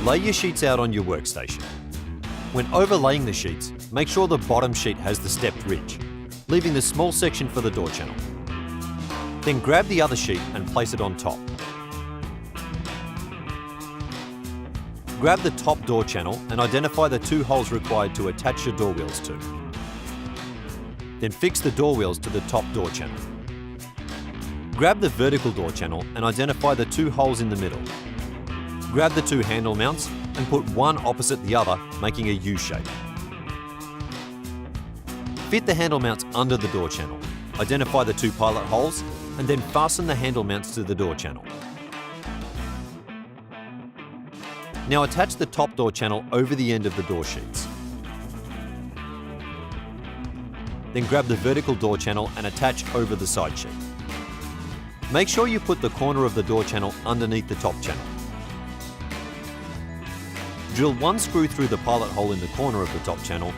Lay your sheets out on your workstation. When overlaying the sheets, make sure the bottom sheet has the stepped ridge, leaving the small section for the door channel. Then grab the other sheet and place it on top. Grab the top door channel and identify the 2 holes required to attach your door wheels to. Then fix the door wheels to the top door channel. Grab the vertical door channel and identify the 2 holes in the middle. Grab the 2 handle mounts and put one opposite the other, making a U shape. Fit the handle mounts under the door channel. Identify the 2 pilot holes and then fasten the handle mounts to the door channel. Now attach the top door channel over the end of the door sheets. Then grab the vertical door channel and attach over the side sheet. Make sure you put the corner of the door channel underneath the top channel. Drill 1 screw through the pilot hole in the corner of the top channel.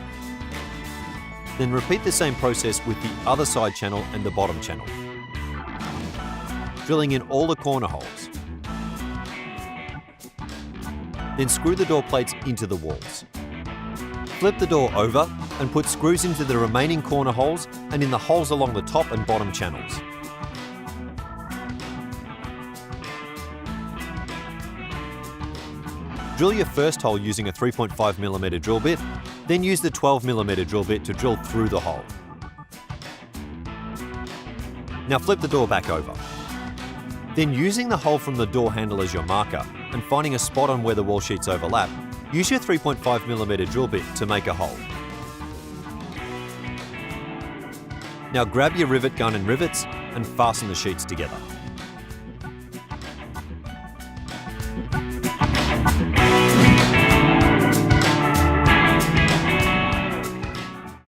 Then repeat the same process with the other side channel and the bottom channel, drilling in all the corner holes. Then screw the door plates into the walls. Flip the door over and put screws into the remaining corner holes and in the holes along the top and bottom channels. Drill your first hole using a 3.5mm drill bit, then use the 12mm drill bit to drill through the hole. Now flip the door back over. Then using the hole from the door handle as your marker and finding a spot on where the wall sheets overlap, use your 3.5mm drill bit to make a hole. Now grab your rivet gun and rivets and fasten the sheets together.